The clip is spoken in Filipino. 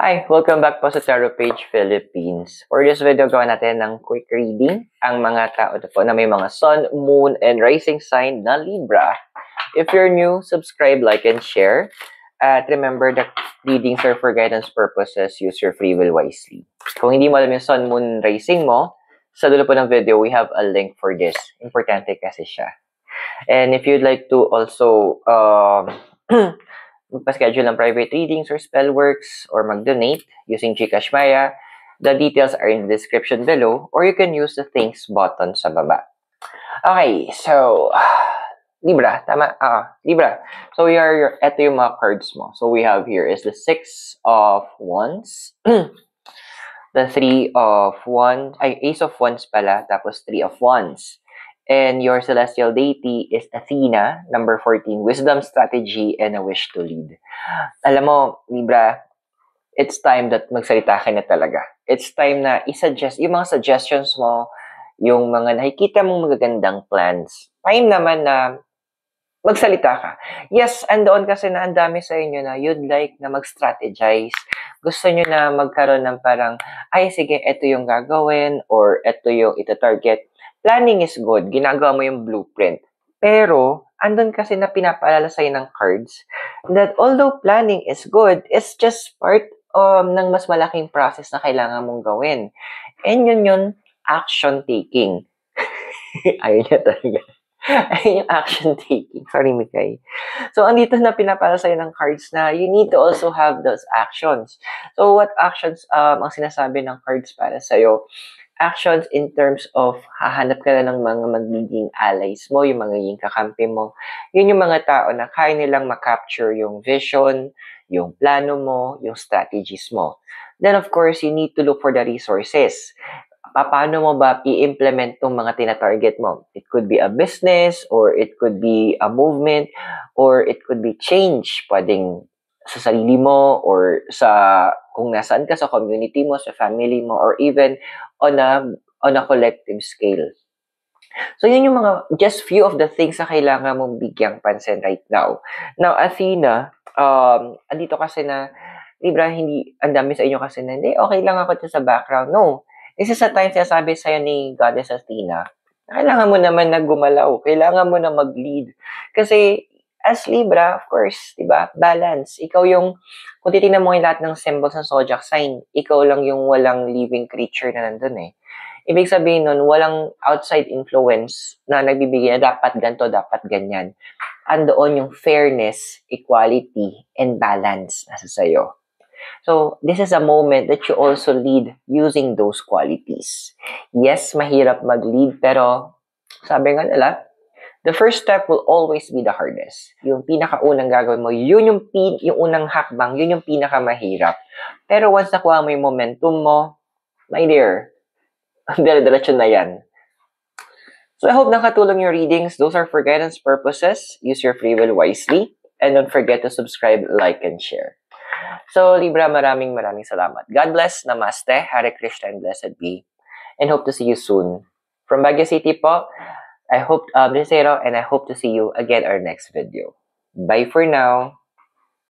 Hi! Welcome back po sa Tarot Page Philippines. For this video, gawin natin ng quick reading ang mga tao po na may mga Sun, Moon, and Rising sign na Libra. If you're new, subscribe, like, and share. At remember that readings are for guidance purposes. Use your free will wisely. Kung hindi mo alam yung Sun, Moon, Rising mo, sa dulo po ng video, we have a link for this. Importante kasi siya. And if you'd like to also magpa-schedule ng private readings or spell works or mag-donate using GCash Maya, the details are in the description below, or you can use the thanks button sa baba. Okay, so Libra, tama? Libra. So ito yung mga cards mo. So we have here is the Six of Wands, the Three of Wands, Ace of Wands pala, tapos Three of Wands. And your celestial deity is Athena, number 14, wisdom, strategy, and a wish to lead. Alam mo, Libra, it's time that magsalita ka na talaga. It's time na i-suggest, yung mga suggestions mo, yung mga nakikita mong magagandang plans. Time naman na magsalita ka. Yes, andoon kasi na ang dami sa inyo na you'd like na mag-strategize. Gusto nyo na magkaroon ng parang, ay sige, ito yung gagawin, or ito yung ita-target. Planning is good. Ginagawa mo yung blueprint. Pero, andun kasi na pinapaalala sa'yo ng cards that although planning is good, it's just part ng mas malaking process na kailangan mong gawin. And yun, action taking. Ayun niya talaga. Ayun yung action taking. Sorry, Mikay. So, andito na pinapaalala sa'yo ng cards na you need to also have those actions. So, what actions ang sinasabi ng cards para sa'yo? Actions in terms of hahanap ka na ng mga magiging allies mo, yung mga magiging kakampi mo. Yun yung mga tao na kaya nilang makapture yung vision, yung plano mo, yung strategies mo. Then of course, you need to look for the resources. Paano mo ba i-implement tong mga tina-target mo? It could be a business, or it could be a movement, or it could be change. Pwedeng sa sarili mo, or sa kung nasaan ka sa community mo, sa family mo, or even on a collective scale. So yun yung mga just few of the things na kailangan mong bigyang pansin right now. Now, Athena, andito kasi na Libra, hindi, ang dami sa inyo kasi na, hindi, okay lang ako sa background. No. This is a time sinasabi sa'yo ni Goddess Athena, kailangan mo naman na gumalaw. Kailangan mo na mag-lead. Kasi, as Libra, of course, diba, balance. Ikaw yung, kung titignan mo yung lahat ng symbols ng zodiac sign, ikaw lang yung walang living creature na nandun eh. Ibig sabihin nun, walang outside influence na nagbibigay na dapat ganito, dapat ganyan. Andoon yung fairness, equality, and balance nasa sayo. So, this is a moment that you also lead using those qualities. Yes, mahirap mag-lead, pero sabi nga nila, the first step will always be the hardest. Yung pinakaunang gagawin mo, yun yung unang hakbang, yun yung pinakamahirap. Pero once nakuha mo yung momentum mo, my dear, dire-diretso na yan. So I hope nakatulong yung readings. Those are for guidance purposes. Use your free will wisely. And don't forget to subscribe, like, and share. So Libra, maraming salamat. God bless, namaste, Hare Krishna, and blessed be. And hope to see you soon. From Baguio City po, I hope, this is Zero, and I hope to see you again our next video. Bye for now.